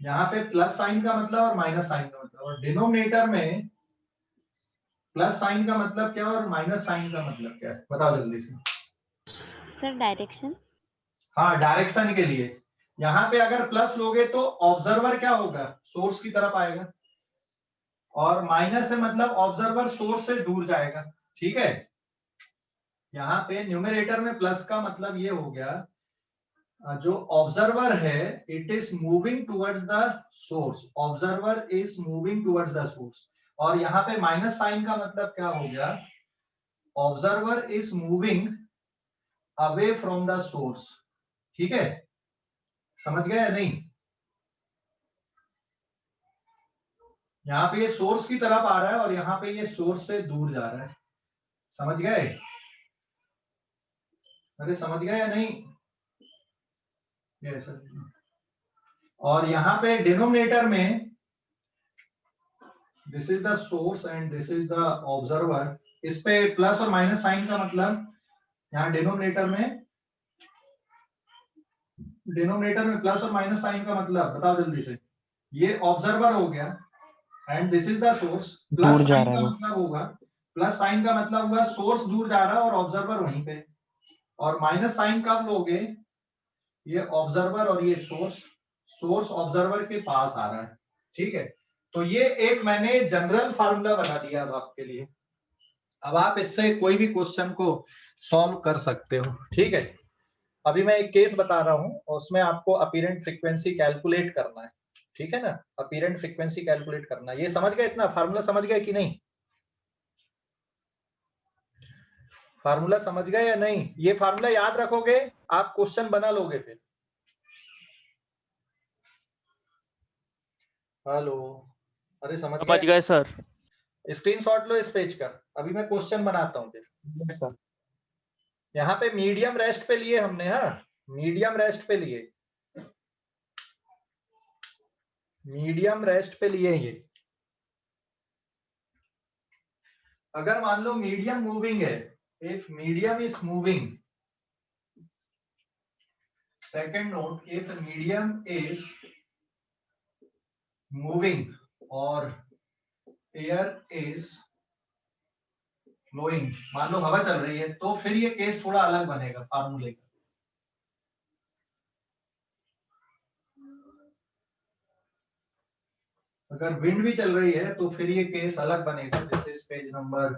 यहाँ पे प्लस साइन का मतलब और माइनस साइन का मतलब, और डिनोमिनेटर में प्लस साइन का मतलब क्या और माइनस साइन का मतलब क्या है, बताओ जल्दी से। Sir direction. हाँ, डायरेक्शन के लिए यहाँ पे अगर प्लस लोगे तो ऑब्जर्वर क्या होगा, सोर्स की तरफ आएगा, और माइनस है मतलब ऑब्जर्वर सोर्स से दूर जाएगा। ठीक है, यहाँ पे न्यूमरेटर में प्लस का मतलब ये हो गया, जो ऑब्जर्वर है it is moving towards the source, observer is moving towards the source, और यहाँ पे माइनस साइन का मतलब क्या हो गया, observer is moving away from the source. ठीक है, समझ गए या नहीं, यहाँ पे ये सोर्स की तरफ आ रहा है और यहाँ पे ये सोर्स से दूर जा रहा है, समझ गए, अरे समझ गए या नहीं, ये सर। और यहाँ पे डिनोमिनेटर में this is the source and this is the observer, इस पे प्लस और माइनस साइन का मतलब, यहाँ डिनोमिनेटर में प्लस और माइनस साइन का मतलब बताओ जल्दी से, ये ऑब्जर्वर हो गया and this is the source, plus दूर जा साइन रहा का है वो। मतलब होगा, प्लस साइन का मतलब हुआ सोर्स दूर जा रहा है और ऑब्जर्वर वहीं पे, और माइनस साइन कब लोगे, ये ऑब्जर्वर और ये सोर्स ऑब्जर्वर के पास आ रहा है। ठीक है, तो ये एक मैंने जनरल फार्मूला बना दिया अब आपके लिए, अब आप इससे कोई भी क्वेश्चन को सॉल्व कर सकते हो। ठीक है, अभी मैं एक केस बता रहा हूं और उसमें आपको अपीरेंट फ्रीक्वेंसी कैलकुलेट करना है। ठीक है ना, अपीरेंट फ्रीक्वेंसी कैलकुलेट करना है, ये समझ गए, इतना फार्मूला समझ गए कि नहीं, फार्मूला समझ गए या नहीं, ये फार्मूला याद रखोगे आप क्वेश्चन बना लोगे फिर। हेलो, अरे समझ गए सर। स्क्रीनशॉट लो इस पेज का, अभी मैं क्वेश्चन बनाता हूँ फिर। यहाँ पे मीडियम रेस्ट पे लिए हमने, हाँ मीडियम रेस्ट पे लिए, मीडियम रेस्ट पे लिए ये, अगर मान लो मीडियम मूविंग है, if medium is moving, second note, if medium is moving और एयर इज फ्लोइंग, मान लो हवा चल रही है, तो फिर ये केस थोड़ा अलग बनेगा फार्मूले का। अगर विंड भी चल रही है तो फिर ये केस अलग बनेगा। दिस इज पेज नंबर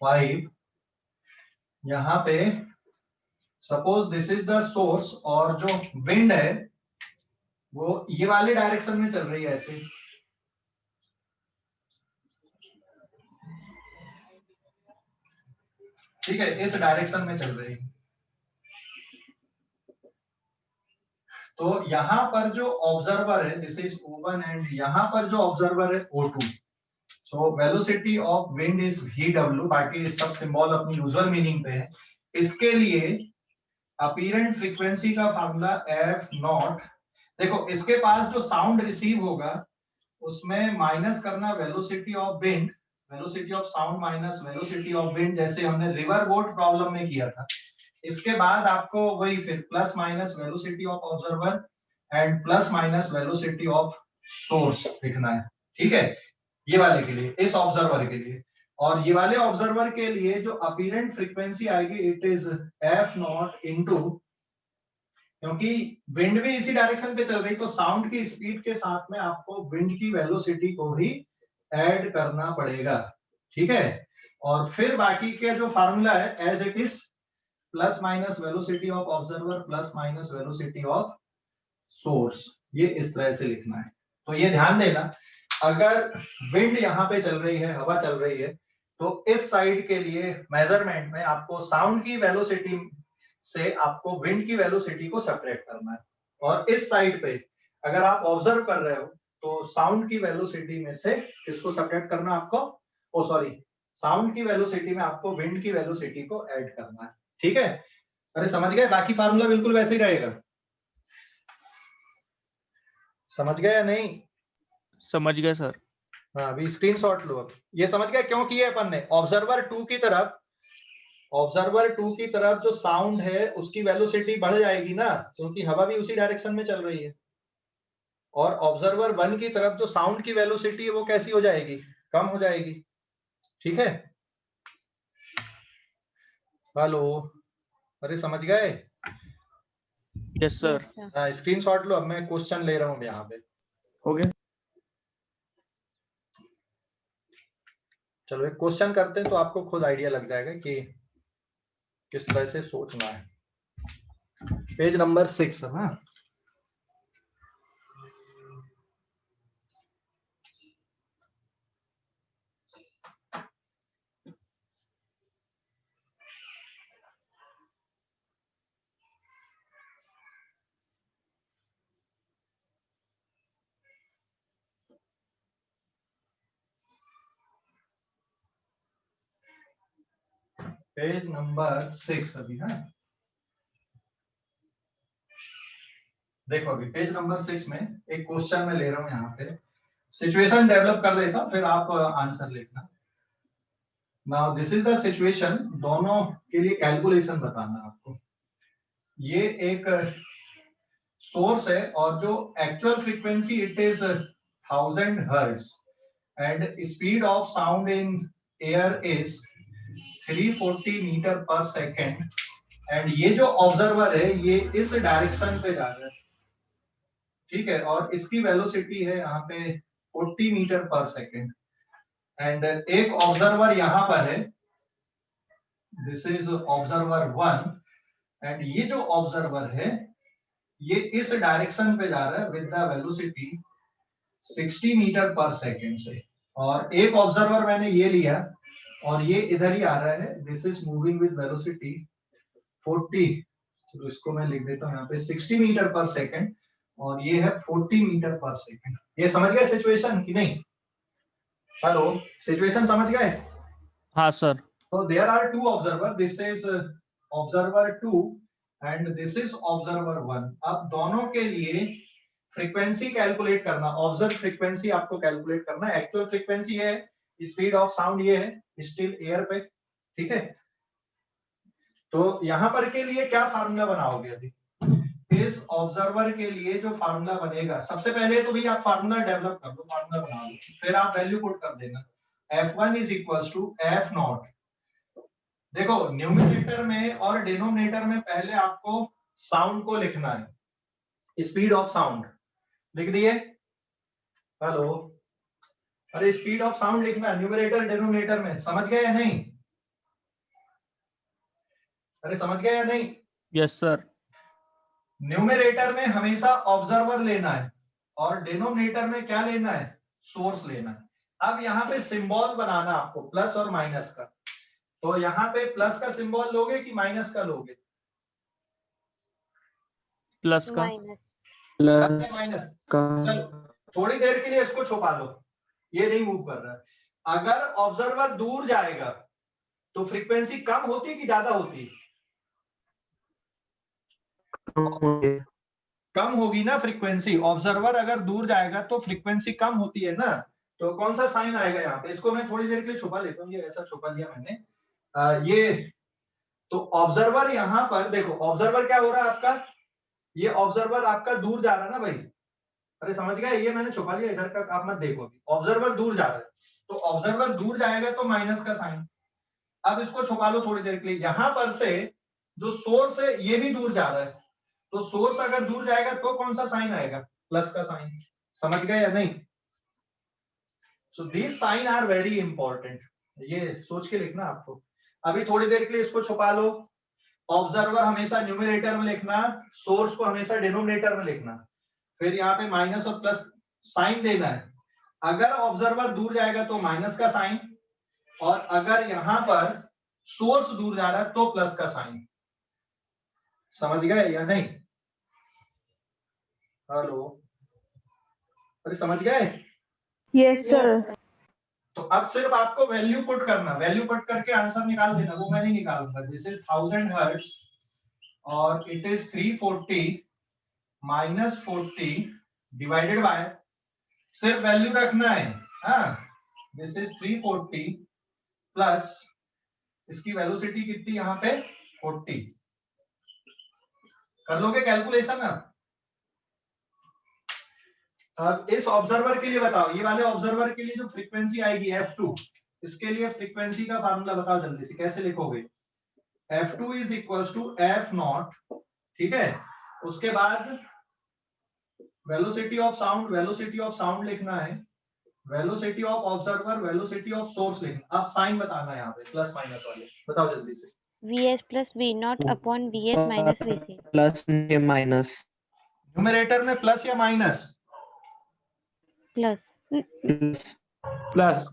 5, यहाँ पे suppose this is the source और जो विंड है वो ये वाले डायरेक्शन में चल रही है ऐसे, ठीक है, इस डायरेक्शन में चल रही है, तो यहाँ पर जो ऑब्जर्वर है दिस इज O1 एंड यहाँ पर जो ऑब्जर्वर है O2, so velocity of wind is VW, बाकी सब सिंबल अपनी यूजुअल मीनिंग पे है। इसके लिए अपीरेंट फ्रीक्वेंसी का फार्मूला F0, देखो इसके पास जो साउंड रिसीव होगा उसमें माइनस करना velocity of wind, velocity of sound minus velocity of wind, जैसे हमने रिवर बोट प्रॉब्लम में किया था। इसके बाद आपको वही फिर plus minus velocity of observer and plus minus velocity of source लिखना है। ठीक है, ये वाले के लिए, इस ऑब्जर्वर के लिए, और ये वाले ऑब्जर्वर के लिए जो अपीरेंट फ्रीक्वेंसी आएगी इट इज F0 इनटू, क्योंकि विंड भी इसी डायरेक्शन पे चल रही, तो साउंड की स्पीड के साथ में आपको विंड की वेलोसिटी को भी ऐड करना पड़ेगा। ठीक है, और फिर बाकी के जो फार्मूला है as it is, plus minus velocity of observer plus minus velocity of source, ये इस तरह से लिखना है। तो ये ध्यान देना, अगर विंड यहाँ पे चल रही है, हवा चल रही है, तो इस साइड के लिए मेजरमेंट में आपको साउंड की वेलोसिटी से आपको विंड की वेलोसिटी को सेपरेट करना है, और इस साइड पे अगर आप ऑब्जर्व कर रहे हो तो साउंड की वेलोसिटी में से किसको सेपरेट करना आपको, ओ सॉरी, साउंड की वेलोसिटी में आपको विंड की वेलोसिटी को ऐड करना है। ठीक है, अरे समझ गए, बाकी फार्मूला बिल्कुल वैसे ही रहेगा, समझ गए या नहीं, समझ गए सर। हाँ अभी स्क्रीनशॉट लो। अब ये समझ गए क्यों किए अपन ने? ऑब्जर्वर 2 की तरफ जो साउंड है उसकी वेलोसिटी बढ़ जाएगी ना, क्योंकि हवा भी उसी डायरेक्शन में चल रही है। और ऑब्जर्वर 1 की तरफ जो साउंड की वेलोसिटी है वो कैसी हो जाएगी? कम हो जाएगी। ठीक है, हेलो, अरे समझ गए? Yes sir. Yes, sir. हाँ स्क्रीनशॉट लो। अब मैं क्वेश्चन ले रहा हूँ यहाँ पे। हो गया। चलो एक क्वेश्चन करते हैं तो आपको खुद आइडिया लग जाएगा कि किस तरह से सोचना है। Page number 6। हाँ पेज नंबर 6 अभी। हाँ देखो अभी पेज नंबर 6 में एक क्वेश्चन मैं ले रहा हूँ यहाँ पे। सिचुएशन डेवलप कर देता हूँ फिर आप आंसर लिखना। Now this is the situation, दोनों के लिए कैलकुलेशन बताना आपको। ये एक सोर्स है और जो actual frequency it is 1000 hertz and speed of sound in air is 340 metre per second. And ये जो ऑब्जर्वर है ये इस डायरेक्शन पे जा रहा है, ठीक है, और इसकी वेलोसिटी है यहाँ पे 40 मीटर पर सेकेंड। एंड एक ऑब्जर्वर यहाँ पर है, दिस इज ऑब्जर्वर 1। एंड ये जो ऑब्जर्वर है ये इस डायरेक्शन पे जा रहा है with the velocity 60 metre per second से। और एक ऑब्जर्वर मैंने ये लिया और ये इधर ही आ रहा है, this is moving with velocity 40। तो इसको मैं लिख देता हूँ यहाँ पे 60 मीटर पर सेकेंड और ये है 40 मीटर पर सेकेंड। ये समझ गए सिचुएशन कि नहीं? हेलो, सिचुएशन समझ गए? हाँ sir. So there are two observer. This is observer 2 and this is observer 1. अब दोनों के लिए फ्रीक्वेंसी कैलकुलेट करना, ऑब्जर्व फ्रीक्वेंसी आपको कैलकुलेट करना है। एक्चुअल फ्रीक्वेंसी है, स्पीड ऑफ साउंड ये है, स्टिल एयर पे, ठीक है। तो यहाँ पर के लिए क्या फार्मूला बनाओगे? अभी इस ऑब्जर्वर के लिए जो फार्मूला बनेगा, सबसे पहले तो भी आप फार्मूला डेवलप कर दो, फार्मूला बना लो, फिर आप वैल्यू पुट कर देना। F1 is equal to F naught. देखो न्यूमरेटर में और डिनोमिनेटर में पहले आपको साउंड को लिखना है, स्पीड ऑफ साउंड लिख दिए। हेलो, अरे स्पीड ऑफ साउंड लिखना न्यूमरेटर डिनोमिनेटर में, समझ गए या नहीं? अरे समझ गए या नहीं? Yes sir. न्यूमरेटर में हमेशा ऑब्जर्वर लेना है और डिनोमिनेटर में क्या लेना है? सोर्स लेना है। अब यहाँ पे सिंबल बनाना आपको प्लस और माइनस का। तो यहाँ पे प्लस का सिंबल लोगे कि माइनस का लोगे? प्लस का। Minus. प्लस माइनस का। चलो थोड़ी देर के लिए इसको छुपा लो, ये नहीं मूव कर रहा है। अगर ऑब्जर्वर दूर जाएगा तो फ्रीक्वेंसी कम होती कि ज्यादा होती? कम होगी ना फ्रीक्वेंसी। ऑब्जर्वर अगर दूर जाएगा तो फ्रीक्वेंसी कम होती है ना। तो कौन सा साइन आएगा यहाँ पे? इसको मैं थोड़ी देर के लिए छुपा लेता हूँ, ये ऐसा छुपा लिया मैंने। ये तो ऑब्जर्वर यहाँ पर देखो, ऑब्जर्वर क्या हो रहा है आपका? ये ऑब्जर्वर आपका दूर जा रहा है ना भाई। अरे समझ गए? ये मैंने छुपा लिया इधर का, आप मत देखो। ऑब्जर्वर दूर जा रहा है तो ऑब्जर्वर दूर जाएगा तो माइनस का साइन। अब इसको छुपा लो थोड़ी देर के लिए। यहां पर से जो सोर्स है ये भी दूर जा रहा है, तो सोर्स अगर दूर जाएगा तो कौन सा साइन आएगा? प्लस का साइन। समझ गए या नहीं? So these sign are very important, ये सोच के लिखना आपको। अभी थोड़ी देर के लिए इसको छुपा लो। ऑब्जर्वर हमेशा न्यूमरेटर में लिखना, सोर्स को हमेशा डिनोमिनेटर में लिखना, फिर यहाँ पे माइनस और प्लस साइन देना है। अगर ऑब्जर्वर दूर जाएगा तो माइनस का साइन, और अगर यहां पर सोर्स दूर जा रहा है तो प्लस का साइन। समझ गए या नहीं? हेलो, अरे समझ गए? Yes, sir. तो अब सिर्फ आपको वैल्यू पुट करना, वैल्यू पुट करके आंसर निकाल देना। वो मैं नहीं निकालूंगा। दिस इज 1000 हर्ट्ज और it is 340 minus 40 divided by, सिर्फ वैल्यू रखना है हाँ, दिस इज 340 प्लस इसकी वेलोसिटी कितनी यहाँ पे 40। कर लोगे कैलकुलेशन अब इस ऑब्जर्वर के लिए बताओ, ये वाले ऑब्जर्वर के लिए जो फ्रीक्वेंसी आएगी F2, इसके लिए फ्रीक्वेंसी का फार्मूला बताओ जल्दी से, कैसे लिखोगे? F2 is equal to F naught, ठीक है। उसके बाद वेलोसिटी ऑफ साउंड लिखना है, velocity of observer, velocity of source लिखना। अब साइन बताना है यहाँ पे प्लस माइनस वाले, बताओ जल्दी से। VS plus V naught upon VS minus VC. Plus minus, numerator में प्लस या माइनस? Plus. प्लस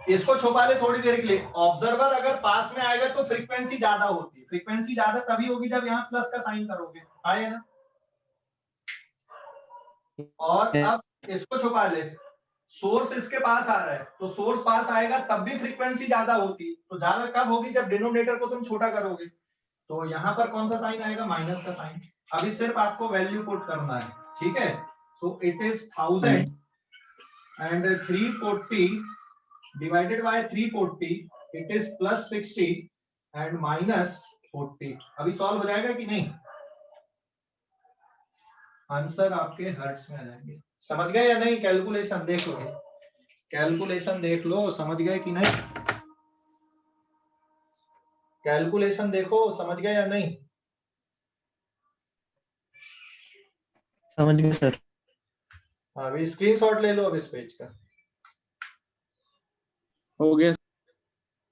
इसको छुपा ले थोड़ी देर के लिए। ऑब्जर्वर अगर पास में आएगा तो फ्रीक्वेंसी ज्यादा होती है, फ्रीक्वेंसी ज्यादा तभी होगी जब यहाँ प्लस का साइन करोगे, आए ना। और अब इसको छुपा ले, सोर्स इसके पास आ रहा है तो सोर्स पास आएगा तब भी फ्रीक्वेंसी ज्यादा होती, तो ज्यादा कब होगी? जब डिनोमिनेटर को तुम छोटा करोगे। तो यहाँ पर कौन सा साइन आएगा? माइनस का साइन। अभी सिर्फ आपको वैल्यू पुट करना है, ठीक है। So it is 1000 and 340 divided by 340, it is plus 60 and minus 40। अभी सॉल्व हो जाएगा कि नहीं? आंसर आपके हर्ट्ज में आ जाएंगे। समझ गए या नहीं? कैलकुलेशन देख लो, कैलकुलेशन देख लो, समझ गए कि नहीं? कैलकुलेशन देखो, समझ गए या नहीं? समझ गए सर। अभी स्क्रीनशॉट ले लो अब इस पेज का। हो गया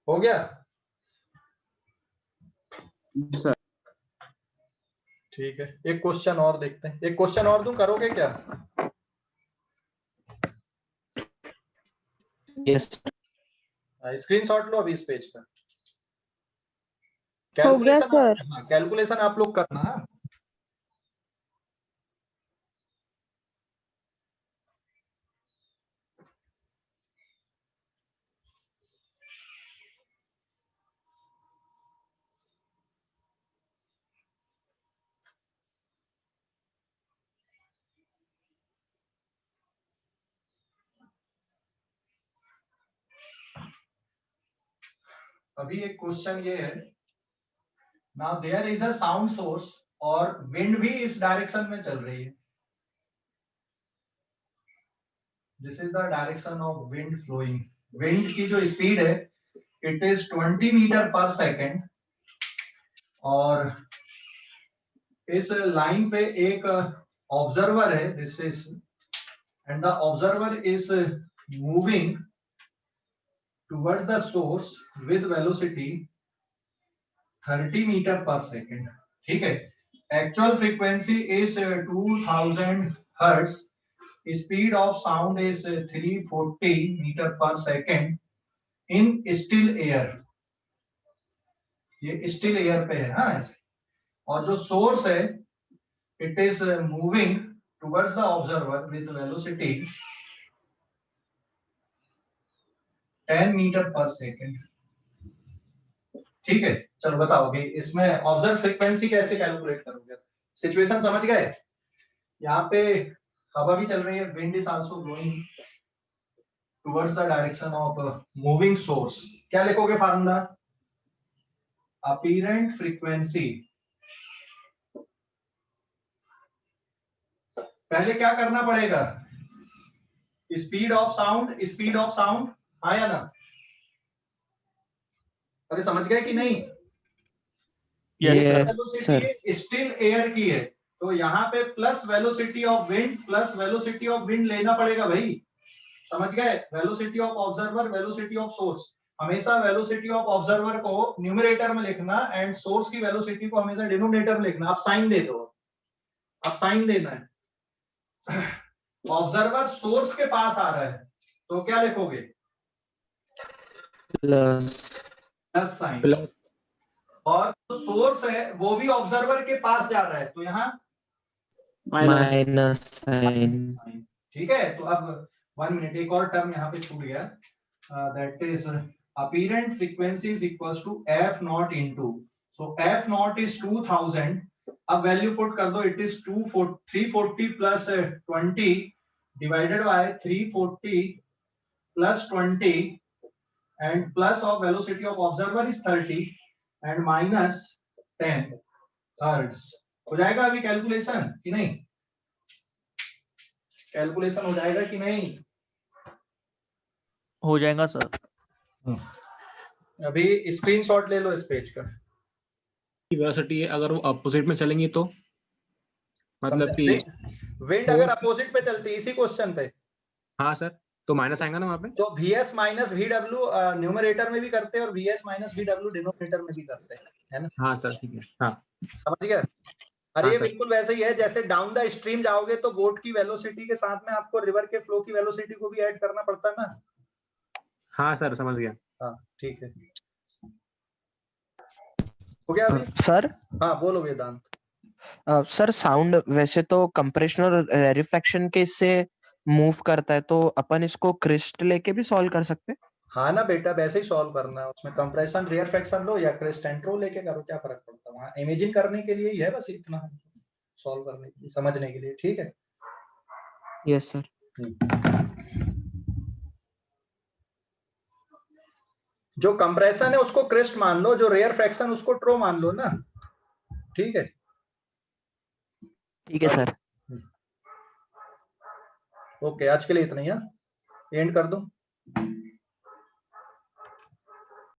हो गया सर। ठीक है, एक क्वेश्चन और देखते हैं। एक क्वेश्चन और दूं, करोगे क्या? यस स्क्रीनशॉट लो अभी इस पेज का। हो गया सर। कैलकुलेशन आप लोग करना। हाँ? अभी एक क्वेश्चन ये है, now there is a sound source और विंड भी इस डायरेक्शन में चल रही है। This is the direction of wind flowing. Wind की जो स्पीड है it is 20 metre per second, और इस लाइन पे एक ऑब्जर्वर है, this is, and the observer is moving towards the source with velocity 30 meter per second, ठीक है। Actual frequency is 2000 hertz, speed of sound is 340 meter per second in still air, ये still air पे है। हाँ, और जो source है it is moving towards the observer with velocity 10 metre per second, ठीक है। चलो बताओ अभी इसमें ऑब्जर्व फ्रीक्वेंसी कैसे कैलकुलेट करोगे? सिचुएशन समझ गए? यहाँ पे हवा भी चल रही है, wind is also blowing towards the direction of moving source. क्या लिखोगे फार्मूला? Apparent frequency. पहले क्या करना पड़ेगा? स्पीड ऑफ साउंड, आया ना? अरे समझ गए कि नहीं? वेलोसिटी स्टिल एयर की है, तो यहाँ पे प्लस वेलोसिटी ऑफ विंड लेना पड़ेगा भाई। समझ गए? Velocity of observer, velocity of source. हमेशा वेलोसिटी ऑफ ऑब्जर्वर को न्यूमरेटर में लिखना एंड सोर्स की वेलोसिटी को हमेशा डिनोमिनेटर में लिखना। आप साइन दे दो, अब साइन देना है। ऑब्जर्वर सोर्स के पास आ रहा है तो क्या लिखोगे? Plus sign. और सोर्स है वो भी ऑब्जर्वर के पास जा रहा है तो यहाँ माइनस साइन। ठीक है। तो अब 1 मिनट, एक और टर्म यहाँ पे छूट गया, that is apparent frequency is equals to F naught into, so F naught is 2000। अब वैल्यू पुट कर दो, it is 340 plus 20 divided by 340 plus 20 and plus of velocity of observer is 30 and minus 10 hertz. हो जाएगा अभी calculation कि नहीं? Calculation हो जाएगा कि नहीं? हो जाएगा सर। अभी स्क्रीनशॉट ले लो इस पेज का। वेलोसिटी अगर वो अपोजिट में चलेंगी तो मतलब कि विंड अगर अपोजिट पे चलती है इसी क्वेश्चन पे, हाँ सर, तो माइनस आएगा ना वहाँ पे। तो vs माइनस vw न्यूमरेटर में भी करते हैं और vs माइनस vw डिनोमिनेटर में भी करते हैं, है ना? हाँ सर ठीक है, हाँ समझ गया? अरे हाँ, ये सर। बिल्कुल वैसे ही है जैसे डाउन द स्ट्रीम जाओगे तो बोट की वेलोसिटी के साथ में आपको रिवर के फ्लो की वेलोसिटी को भी ऐड करना पड़ता है ना। हाँ सर समझ गया। हाँ ठीक है, हो गया अभी? सर हाँ बोलो वेदांत। सर साउंड वैसे तो कंप्रेशन और रिफ्लेक्शन के इससे मूव करता है, तो अपन इसको क्रिस्ट लेके भी सॉल्व कर सकते हैं। हाँ ना बेटा, वैसे ही सॉल्व करना है, उसमें कंप्रेशन रिफ्लेक्शन लो या क्रिस्ट रो लेके करो, क्या फर्क पड़ता है? वहाँ इमेजिन करने के लिए ही है, बस इतना सॉल्व करने के लिए, समझने के लिए, ठीक है? Yes sir. जो कंप्रेशन है उसको क्रिस्ट मान लो, जो रेयर फ्रैक्शन उसको ट्रो मान लो ना, ठीक है? ठीक है सर। ओके, आज के लिए इतना ही, एंड कर दो।